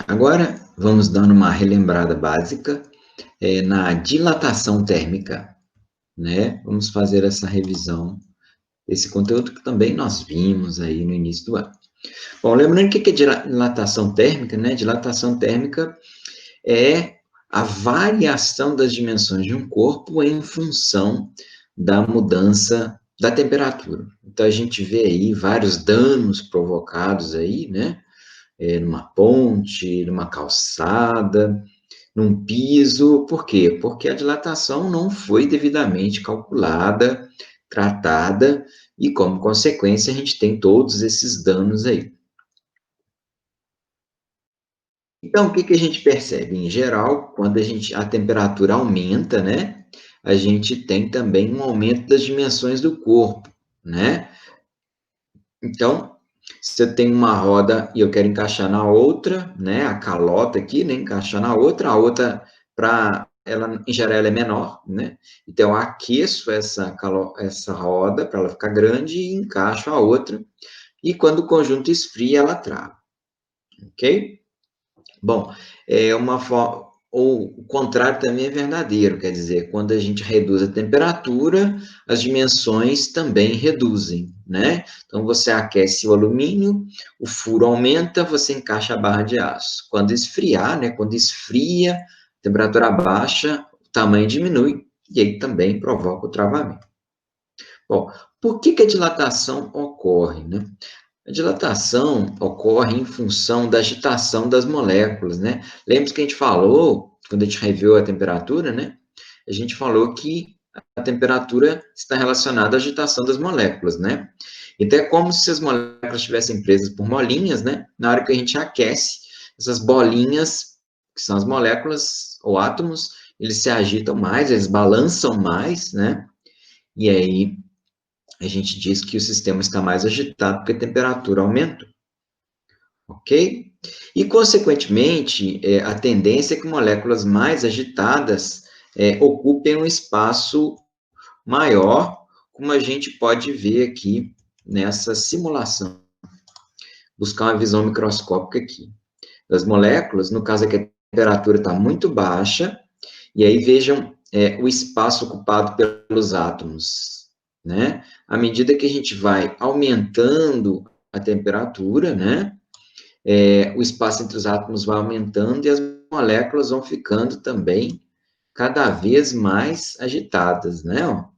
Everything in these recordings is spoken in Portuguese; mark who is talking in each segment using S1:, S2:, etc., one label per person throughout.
S1: Agora, vamos dando uma relembrada básica na dilatação térmica, né? Vamos fazer essa revisão desse conteúdo que também nós vimos aí no início do ano. Bom, lembrando que é dilatação térmica, né? Dilatação térmica é a variação das dimensões de um corpo em função da mudança da temperatura. Então, a gente vê aí vários danos provocados aí, né? Numa ponte, numa calçada, num piso. Por quê? Porque a dilatação não foi devidamente calculada, tratada, e como consequência a gente tem todos esses danos aí. Então, o que a gente percebe? Em geral, quando a temperatura aumenta, né, a gente tem também um aumento das dimensões do corpo, né? Então, se eu tenho uma roda e eu quero encaixar na outra, né, a calota aqui, né, encaixar na outra, a outra, para ela, em geral, ela é menor, né? Então, eu aqueço essa roda para ela ficar grande e encaixo a outra, e quando o conjunto esfria, ela trava, ok? Bom, ou o contrário também é verdadeiro, quer dizer, quando a gente reduz a temperatura, as dimensões também reduzem, né? Então, você aquece o alumínio, o furo aumenta, você encaixa a barra de aço. Quando esfriar, né? Quando esfria, a temperatura baixa, o tamanho diminui, e aí também provoca o travamento. Bom, por que a dilatação ocorre, né? A dilatação ocorre em função da agitação das moléculas, né? Lembra que a gente falou, quando a gente reviu a temperatura, né? A gente falou que a temperatura está relacionada à agitação das moléculas, né? Então, é como se as moléculas estivessem presas por molinhas, né? Na hora que a gente aquece, essas bolinhas, que são as moléculas ou átomos, eles se agitam mais, eles balançam mais, né? E aí, a gente diz que o sistema está mais agitado porque a temperatura aumenta, ok? E, consequentemente, a tendência é que moléculas mais agitadas ocupem um espaço maior, como a gente pode ver aqui nessa simulação. Buscar uma visão microscópica aqui. Das moléculas, no caso aqui a temperatura está muito baixa, e aí vejam o espaço ocupado pelos átomos, né? À medida que a gente vai aumentando a temperatura, né? O espaço entre os átomos vai aumentando e as moléculas vão ficando também cada vez mais agitadas, né? Então,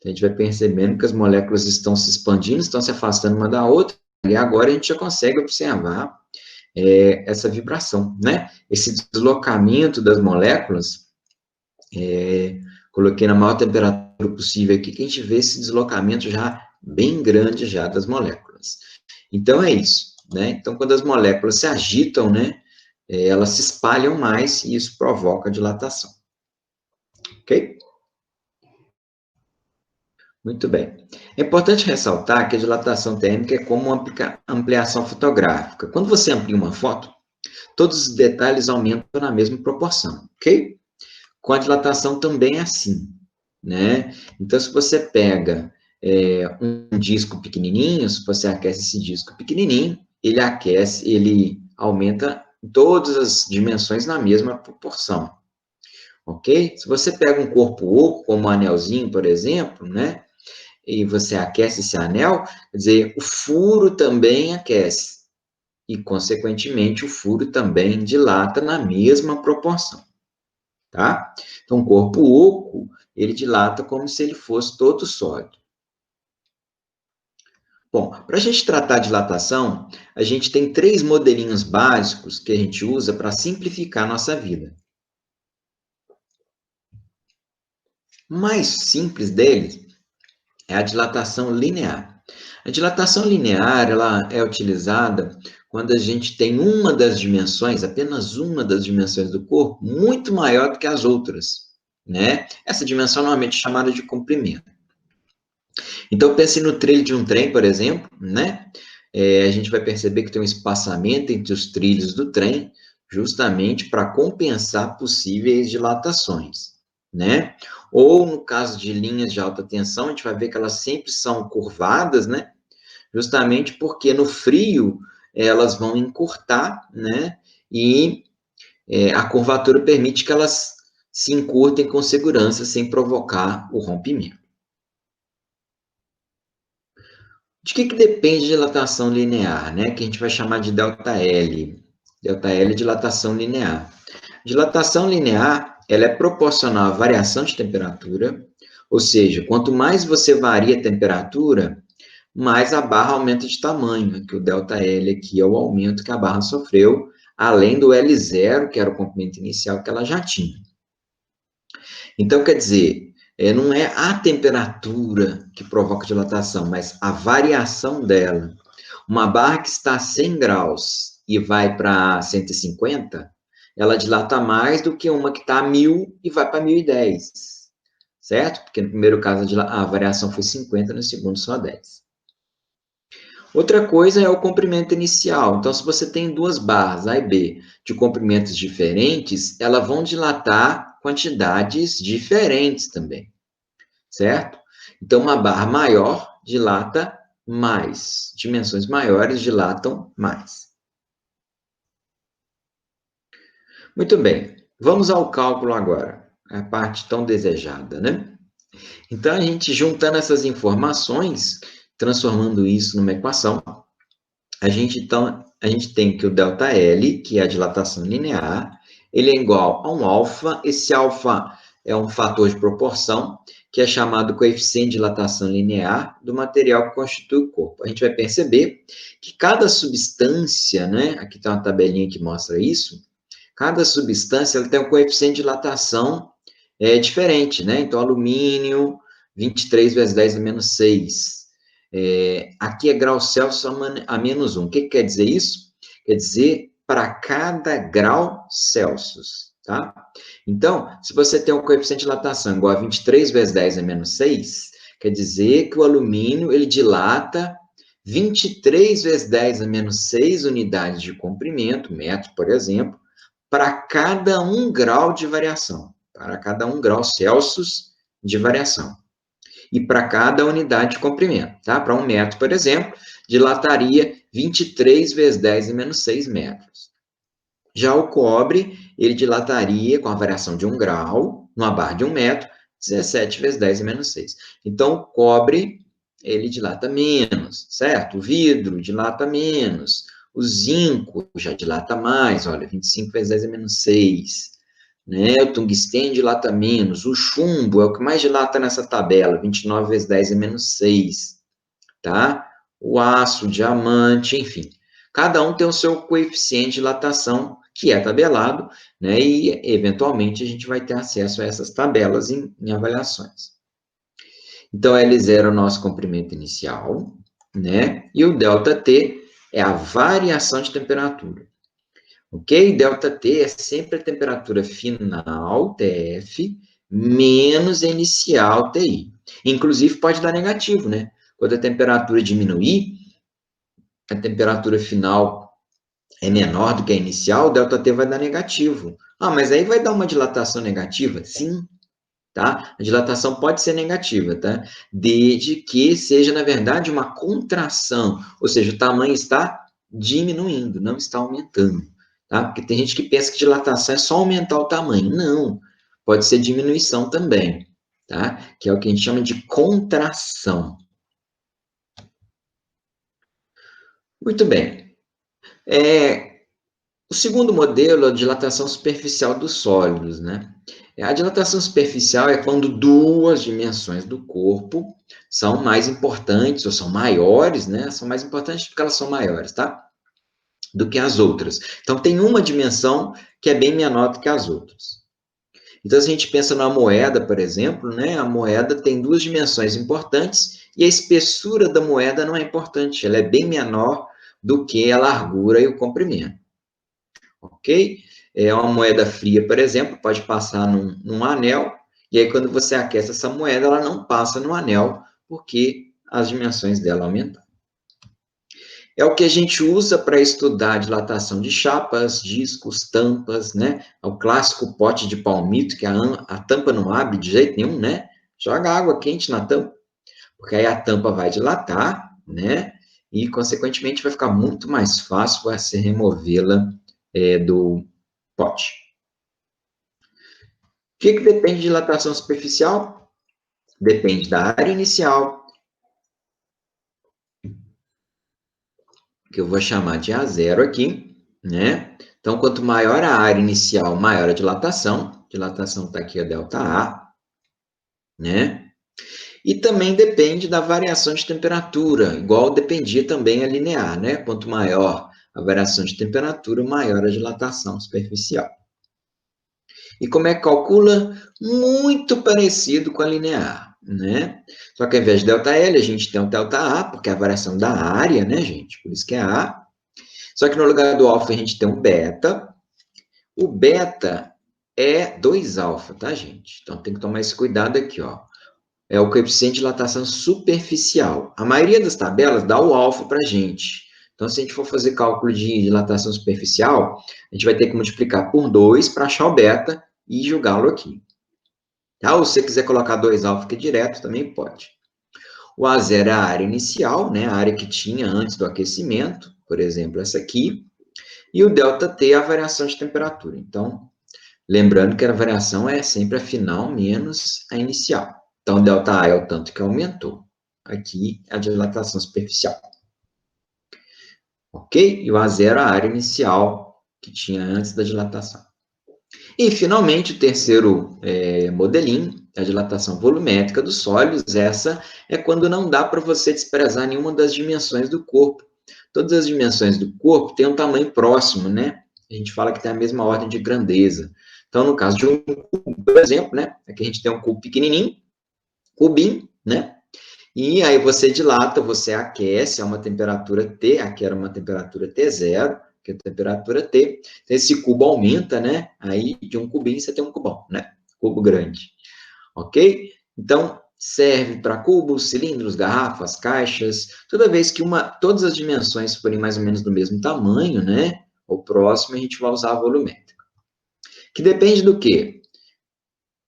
S1: a gente vai percebendo que as moléculas estão se expandindo, estão se afastando uma da outra, e agora a gente já consegue observar essa vibração, né? Esse deslocamento das moléculas, coloquei na maior temperatura possível aqui, que a gente vê esse deslocamento já bem grande já das moléculas. Então, é isso, né? Então, quando as moléculas se agitam, né, elas se espalham mais e isso provoca dilatação. Ok? Muito bem. É importante ressaltar que a dilatação térmica é como uma ampliação fotográfica. Quando você amplia uma foto, todos os detalhes aumentam na mesma proporção, ok? Com a dilatação também é assim, né? Então, se você pega um disco pequenininho, se você aquece esse disco pequenininho, ele aumenta todas as dimensões na mesma proporção, ok? Se você pega um corpo oco, como um anelzinho, por exemplo, né? E você aquece esse anel, quer dizer, o furo também aquece. E, consequentemente, o furo também dilata na mesma proporção, tá? Então, o corpo oco, ele dilata como se ele fosse todo sólido. Bom, para a gente tratar de dilatação, a gente tem 3 modelinhos básicos que a gente usa para simplificar a nossa vida. O mais simples deles é a dilatação linear. A dilatação linear, ela é utilizada quando a gente tem uma das dimensões, apenas uma das dimensões do corpo, muito maior do que as outras, né? Essa dimensão normalmente é chamada de comprimento. Então, pense no trilho de um trem, por exemplo, né? A gente vai perceber que tem um espaçamento entre os trilhos do trem, justamente para compensar possíveis dilatações, né? Ou, no caso de linhas de alta tensão, a gente vai ver que elas sempre são curvadas, né? Justamente porque no frio elas vão encurtar, né? e a curvatura permite que elas se encurtem com segurança sem provocar o rompimento. De que depende a dilatação linear, né? Que a gente vai chamar de ΔL. ΔL é dilatação linear. Dilatação linear, ela é proporcional à variação de temperatura, ou seja, quanto mais você varia a temperatura, mais a barra aumenta de tamanho, que o ΔL aqui é o aumento que a barra sofreu, além do L0, que era o comprimento inicial que ela já tinha. Então, quer dizer, não é a temperatura que provoca dilatação, mas a variação dela. Uma barra que está a 100 graus e vai para 150, ela dilata mais do que uma que está a 1000 e vai para 1010, certo? Porque no primeiro caso a variação foi 50, no segundo só 10. Outra coisa é o comprimento inicial. Então, se você tem duas barras, A e B, de comprimentos diferentes, elas vão dilatar quantidades diferentes também, certo? Então, uma barra maior dilata mais, dimensões maiores dilatam mais. Muito bem, vamos ao cálculo agora, a parte tão desejada, né? Então, a gente juntando essas informações, transformando isso numa equação, a gente tem que o ΔL, que é a dilatação linear, ele é igual a um alfa. Esse alfa é um fator de proporção, que é chamado coeficiente de dilatação linear do material que constitui o corpo. A gente vai perceber que cada substância, né, aqui está uma tabelinha que mostra isso, cada substância ela tem um coeficiente de dilatação diferente, né? Então, alumínio, 23 vezes 10 a menos 6. Aqui é graus Celsius a menos 1. O que quer dizer isso? Quer dizer para cada grau Celsius, tá? Então, se você tem um coeficiente de dilatação igual a 23 vezes 10 a menos 6, quer dizer que o alumínio, ele dilata 23 vezes 10 a menos 6 unidades de comprimento, metro, por exemplo, para cada 1 grau de variação, para cada 1 grau Celsius de variação. E para cada unidade de comprimento, tá? Para 1 metro, por exemplo, dilataria 23 vezes 10 a menos 6 metros. Já o cobre, ele dilataria, com a variação de 1 grau, numa barra de 1 metro, 17 vezes 10 a menos 6. Então, o cobre, ele dilata menos, certo? O vidro dilata menos. O zinco já dilata mais, olha, 25 vezes 10 a menos 6. Né? O tungstênio dilata menos. O chumbo é o que mais dilata nessa tabela, 29 vezes 10 a menos 6. Tá? O aço, o diamante, enfim. Cada um tem o seu coeficiente de dilatação, que é tabelado, né? E, eventualmente, a gente vai ter acesso a essas tabelas em avaliações. Então, L0 é o nosso comprimento inicial, né? E o ΔT é a variação de temperatura. Ok? ΔT é sempre a temperatura final, TF, menos a inicial, TI. Inclusive, pode dar negativo, né? Quando a temperatura diminuir, a temperatura final é menor do que a inicial, o ΔT vai dar negativo. Ah, mas aí vai dar uma dilatação negativa? Sim, tá? A dilatação pode ser negativa, tá? Desde que seja, na verdade, uma contração, ou seja, o tamanho está diminuindo, não está aumentando, tá? Porque tem gente que pensa que dilatação é só aumentar o tamanho. Não, pode ser diminuição também, tá? Que é o que a gente chama de contração. Muito bem. O segundo modelo é a dilatação superficial dos sólidos, né? A dilatação superficial é quando duas dimensões do corpo são mais importantes, ou são maiores, né? São mais importantes porque elas são maiores, tá? Do que as outras. Então, tem uma dimensão que é bem menor do que as outras. Então, se a gente pensa na moeda, por exemplo, né? A moeda tem duas dimensões importantes e a espessura da moeda não é importante, ela é bem menor do que a largura e o comprimento. Ok? Uma moeda fria, por exemplo, pode passar num anel, e aí quando você aquece essa moeda, ela não passa no anel, porque as dimensões dela aumentaram. É o que a gente usa para estudar a dilatação de chapas, discos, tampas, né? É o clássico pote de palmito, que a tampa não abre de jeito nenhum, né? Joga água quente na tampa, porque aí a tampa vai dilatar, né? E, consequentemente, vai ficar muito mais fácil você removê-la do pote. O que depende de dilatação superficial? Depende da área inicial, que eu vou chamar de A0 aqui, né? Então, quanto maior a área inicial, maior a dilatação. Dilatação está aqui, a ΔA, né? E também depende da variação de temperatura, igual dependia também a linear, né? Quanto maior a variação de temperatura, maior a dilatação superficial. E como é que calcula? Muito parecido com a linear, né? Só que ao invés de ΔL, a gente tem o ΔA, porque é a variação da área, né, gente? Por isso que é A. Só que no lugar do alfa, a gente tem um beta. O beta é 2-alfa, tá, gente? Então, tem que tomar esse cuidado aqui, ó. É o coeficiente de dilatação superficial. A maioria das tabelas dá o alfa para a gente. Então, se a gente for fazer cálculo de dilatação superficial, a gente vai ter que multiplicar por 2 para achar o beta e jogá-lo aqui. Tá? Ou se você quiser colocar 2-alfa aqui direto, também pode. O A0 é a área inicial, né? A área que tinha antes do aquecimento, por exemplo, essa aqui. E o ΔT é a variação de temperatura. Então, lembrando que a variação é sempre a final menos a inicial. Então, ΔA é o tanto que aumentou. Aqui é a dilatação superficial. Ok? E o A0 é a área inicial que tinha antes da dilatação. E, finalmente, o terceiro modelinho, a dilatação volumétrica dos sólidos. Essa é quando não dá para você desprezar nenhuma das dimensões do corpo. Todas as dimensões do corpo têm um tamanho próximo, né? A gente fala que tem a mesma ordem de grandeza. Então, no caso de um cubo, por exemplo, né? Aqui a gente tem um cubo pequenininho, cubinho, né? E aí você dilata, você aquece a uma temperatura T, aqui era uma temperatura T0, que é a temperatura T. Então, esse cubo aumenta, né? Aí, de um cubinho, você tem um cubão, né? Cubo grande. Ok? Então, serve para cubos, cilindros, garrafas, caixas. Toda vez que todas as dimensões forem mais ou menos do mesmo tamanho, né? O próximo, a gente vai usar a volumétrica. Que depende do quê?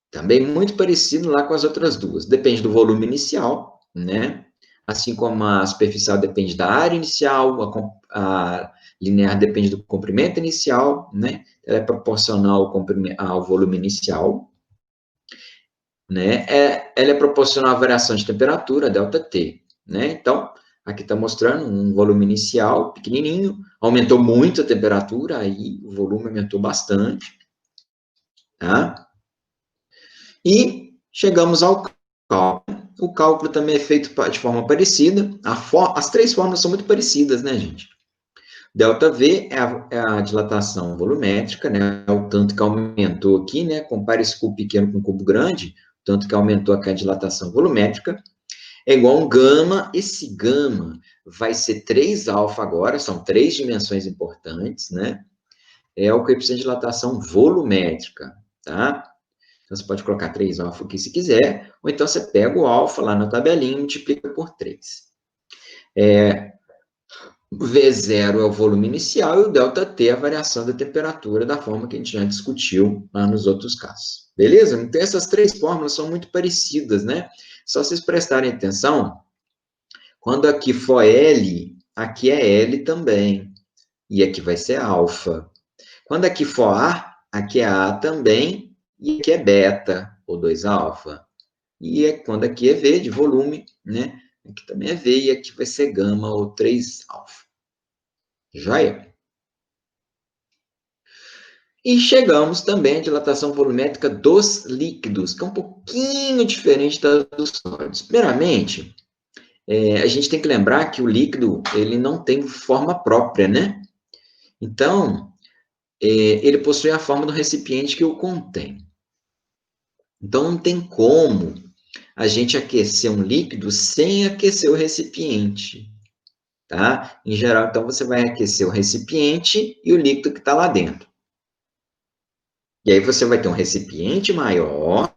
S1: Também muito parecido lá com as outras duas. Depende do volume inicial, né? Assim como a superficial depende da área inicial, a linear depende do comprimento inicial, né? Ela é proporcional ao volume inicial, né? Ela é proporcional à variação de temperatura, ΔT, né? Então, aqui está mostrando um volume inicial pequenininho, aumentou muito a temperatura, aí o volume aumentou bastante, tá? E chegamos ao cálculo. O cálculo também é feito de forma parecida. As três formas são muito parecidas, né, gente? ΔV é a dilatação volumétrica, né? É o tanto que aumentou aqui, né? Compare esse cubo pequeno com um cubo grande, o tanto que aumentou aqui a dilatação volumétrica. É igual a um gama. Esse gama vai ser 3-alfa agora, são três dimensões importantes, né? É o coeficiente de dilatação volumétrica, tá? Então, você pode colocar 3-alfa aqui se quiser, ou então você pega o alfa lá na tabelinha e multiplica por 3. V0 é o volume inicial e o ΔT é a variação da temperatura, da forma que a gente já discutiu lá nos outros casos. Beleza? Então, essas três fórmulas são muito parecidas, né? Só vocês prestarem atenção, quando aqui for L, aqui é L também, e aqui vai ser alfa. Quando aqui for A, aqui é A também, e aqui é beta, ou 2-alfa. E quando aqui é V, de volume, né? Aqui também é V, e aqui vai ser gama, ou 3-alfa. Joia? E chegamos também à dilatação volumétrica dos líquidos, que é um pouquinho diferente da dos sólidos. Primeiramente, a gente tem que lembrar que o líquido ele não tem forma própria, né? Então, ele possui a forma do recipiente que o contém. Então, não tem como a gente aquecer um líquido sem aquecer o recipiente, tá? Em geral, então, você vai aquecer o recipiente e o líquido que está lá dentro. E aí você vai ter um recipiente maior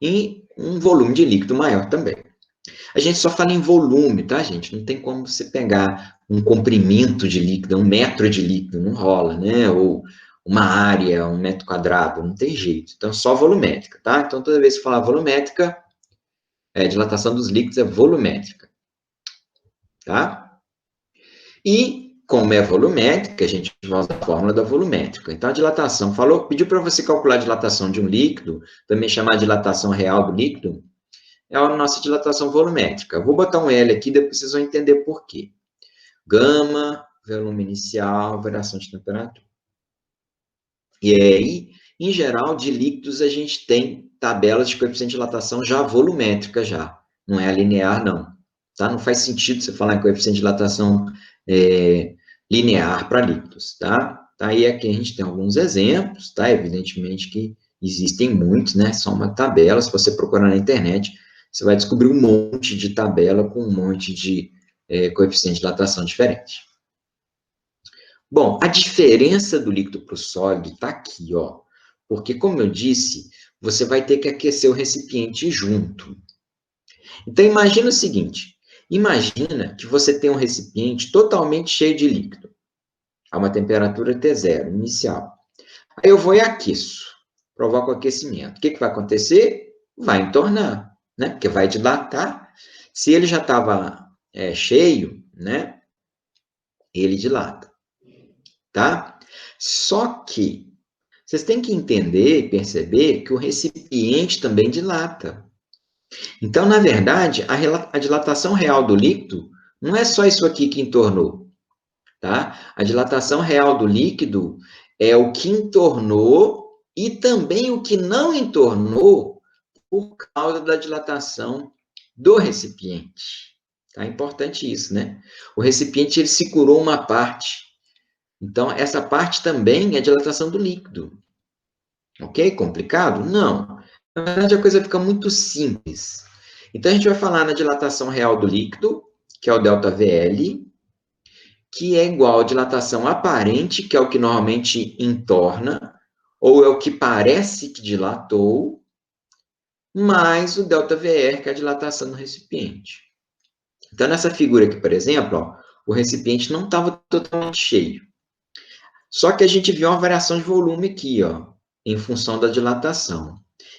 S1: e um volume de líquido maior também. A gente só fala em volume, tá, gente? Não tem como você pegar um comprimento de líquido, 1 metro de líquido, não rola, né? Ou uma área, 1 metro quadrado, não tem jeito. Então, só volumétrica, tá? Então, toda vez que falar volumétrica, dilatação dos líquidos é volumétrica, tá? E como é volumétrica, a gente vai usar a fórmula da volumétrica. Então, a dilatação, pediu para você calcular a dilatação de um líquido, também chamar de dilatação real do líquido, é a nossa dilatação volumétrica. Vou botar um L aqui, depois vocês vão entender por quê. Gama, volume inicial, variação de temperatura. E aí, em geral, de líquidos, a gente tem tabelas de coeficiente de dilatação já volumétrica, já. Não é linear, não. Tá? Não faz sentido você falar em coeficiente de dilatação linear para líquidos, tá? Aí aqui a gente tem alguns exemplos, tá? Evidentemente que existem muitos, né? São uma tabela, se você procurar na internet, você vai descobrir um monte de tabela com um monte de coeficiente de dilatação diferente. Bom, a diferença do líquido para o sólido está aqui, ó. Porque, como eu disse, você vai ter que aquecer o recipiente junto. Então, imagina o seguinte. Imagina que você tem um recipiente totalmente cheio de líquido, a uma temperatura T0, inicial. Aí eu vou e aqueço, provoco aquecimento. O que vai acontecer? Vai entornar, né? Porque vai dilatar. Se ele já estava cheio, né? Ele dilata, tá? Só que vocês têm que entender e perceber que o recipiente também dilata. Então, na verdade, a dilatação real do líquido não é só isso aqui que entornou, tá? A dilatação real do líquido é o que entornou e também o que não entornou por causa da dilatação do recipiente. Tá? É importante isso, né? O recipiente, ele segurou uma parte. Então, essa parte também é dilatação do líquido. Ok? Complicado? Não. Na verdade, a coisa fica muito simples. Então, a gente vai falar na dilatação real do líquido, que é o ΔVL, que é igual à dilatação aparente, que é o que normalmente entorna, ou é o que parece que dilatou, mais o ΔVR, que é a dilatação do recipiente. Então, nessa figura aqui, por exemplo, ó, o recipiente não estava totalmente cheio. Só que a gente viu uma variação de volume aqui, ó, em função da dilatação.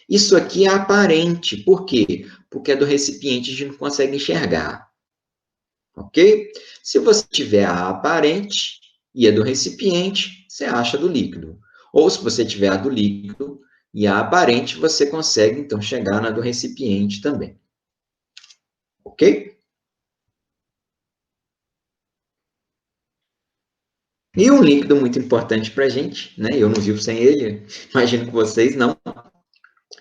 S1: Isso aqui é aparente. Por quê? Porque é do recipiente, a gente não consegue enxergar. Ok? Se você tiver a aparente e é do recipiente, você acha do líquido. Ou se você tiver a do líquido e a aparente, você consegue, então, chegar na do recipiente também. Ok? E um líquido muito importante para a gente, né? Eu não vivo sem ele, imagino que vocês não,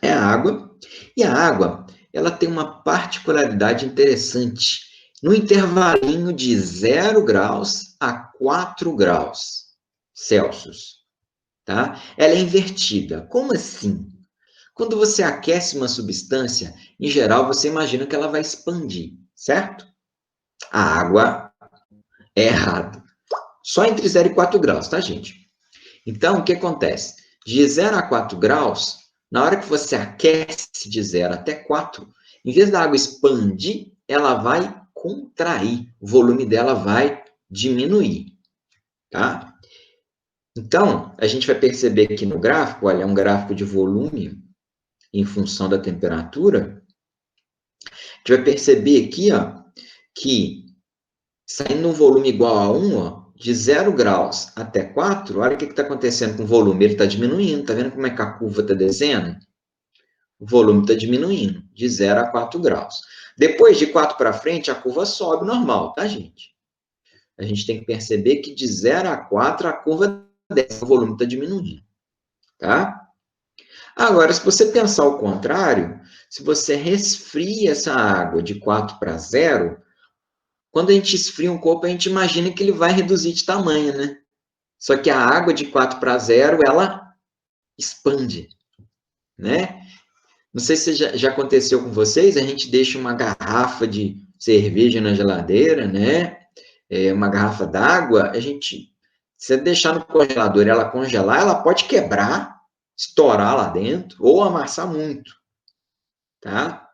S1: é a água. E a água, ela tem uma particularidade interessante. No intervalinho de 0 graus a 4 graus Celsius, tá? Ela é invertida. Como assim? Quando você aquece uma substância, em geral, você imagina que ela vai expandir, certo? A água é errado. Só entre 0 e 4 graus, tá, gente? Então, o que acontece? De 0 a 4 graus, na hora que você aquece de 0 até 4, em vez da água expandir, ela vai contrair. O volume dela vai diminuir, tá? Então, a gente vai perceber aqui no gráfico, olha, é um gráfico de volume em função da temperatura. A gente vai perceber aqui, ó, que saindo um volume igual a 1, ó, de 0 graus até 4, olha o que está acontecendo com o volume. Ele está diminuindo. Está vendo como é que a curva está descendo? O volume está diminuindo, de 0 a 4 graus. Depois de 4 para frente, a curva sobe normal, tá, gente? A gente tem que perceber que de 0 a 4, a curva desce, o volume está diminuindo, tá? Agora, se você pensar o contrário, se você resfria essa água de 4 para 0, quando a gente esfria um corpo, a gente imagina que ele vai reduzir de tamanho, né? Só que a água de 4 para 0, ela expande, né? Não sei se já aconteceu com vocês, a gente deixa uma garrafa de cerveja na geladeira, né? Uma garrafa d'água, se você deixar no congelador e ela congelar, ela pode quebrar, estourar lá dentro, ou amassar muito, tá?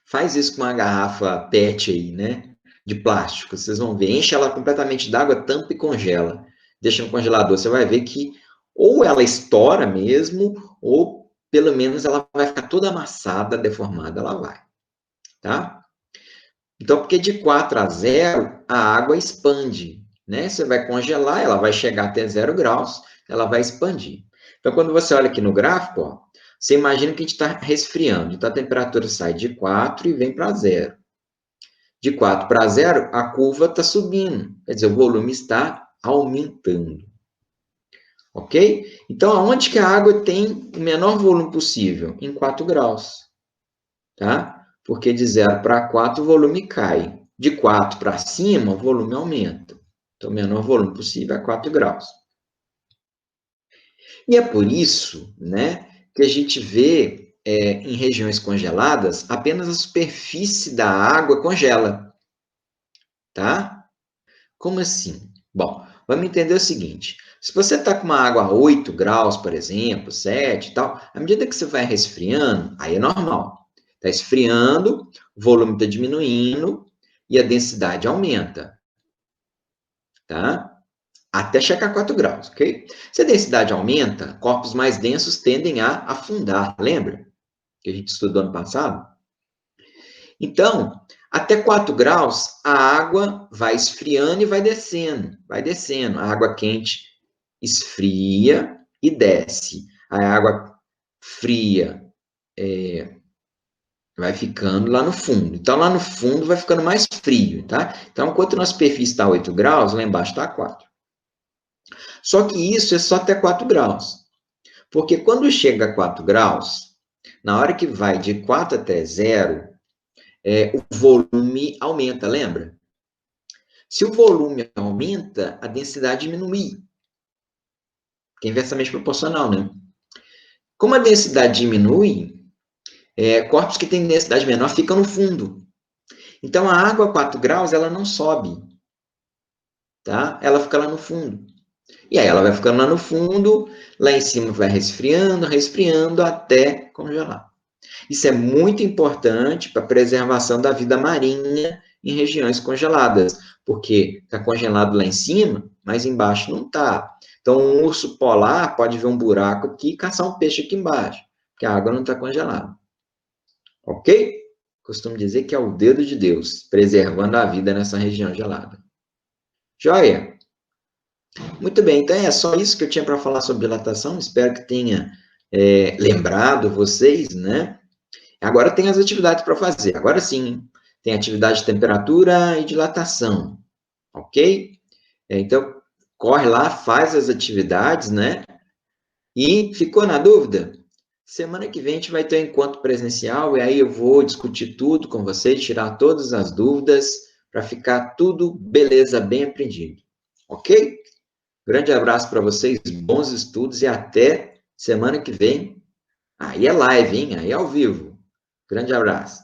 S1: Faz isso com uma garrafa PET aí, né? De plástico, vocês vão ver, enche ela completamente d'água, tampa e congela. Deixa no congelador, você vai ver que ou ela estoura mesmo, ou pelo menos ela vai ficar toda amassada, deformada, ela vai, tá? Então, porque de 4 a 0, a água expande. né? Você vai congelar, ela vai chegar até 0 graus, ela vai expandir. Então, quando você olha aqui no gráfico, ó, você imagina que a gente está resfriando. Então, a temperatura sai de 4 e vem para 0. De 4 para 0, a curva está subindo. Quer dizer, o volume está aumentando. Ok? Então, aonde que a água tem o menor volume possível? Em 4 graus. Tá? Porque de 0 para 4 o volume cai. De 4 para cima, o volume aumenta. Então, o menor volume possível é 4 graus. E é por isso, né, que a gente vê em regiões congeladas, apenas a superfície da água congela. Tá? Como assim? Bom, vamos entender o seguinte. Se você está com uma água a 8 graus, por exemplo, 7 e tal, à medida que você vai resfriando, aí é normal. Está esfriando, o volume está diminuindo e a densidade aumenta, tá? Até chegar a 4 graus, ok? Se a densidade aumenta, corpos mais densos tendem a afundar, lembra? Que a gente estudou ano passado? Então, até 4 graus, a água vai esfriando e vai descendo, vai descendo. A água quente esfria e desce. A água fria vai ficando lá no fundo. Então, lá no fundo vai ficando mais frio, tá? Então, enquanto na superfície está 8 graus, lá embaixo está 4. Só que isso é só até 4 graus. Porque quando chega a 4 graus, na hora que vai de 4 até 0, o volume aumenta, lembra? Se o volume aumenta, a densidade diminui, que é inversamente proporcional, né? Como a densidade diminui, corpos que têm densidade menor ficam no fundo. Então, a água a 4 graus, ela não sobe, tá? Ela fica lá no fundo. E aí ela vai ficando lá no fundo, lá em cima vai resfriando, resfriando até congelar. Isso é muito importante para a preservação da vida marinha em regiões congeladas, porque está congelado lá em cima, mas embaixo não está. Então, um urso polar pode ver um buraco aqui e caçar um peixe aqui embaixo, porque a água não está congelada. Ok? Costumo dizer que é o dedo de Deus, preservando a vida nessa região gelada. Joia? Muito bem, então é só isso que eu tinha para falar sobre dilatação. Espero que tenha lembrado vocês, né? Agora tem as atividades para fazer. Agora sim, tem atividade de temperatura e dilatação, ok? Então, corre lá, faz as atividades, né? E ficou na dúvida? Semana que vem a gente vai ter um encontro presencial e aí eu vou discutir tudo com vocês, tirar todas as dúvidas para ficar tudo beleza, bem aprendido, ok? Grande abraço para vocês, bons estudos e até semana que vem. Aí é live, hein? Aí é ao vivo. Grande abraço.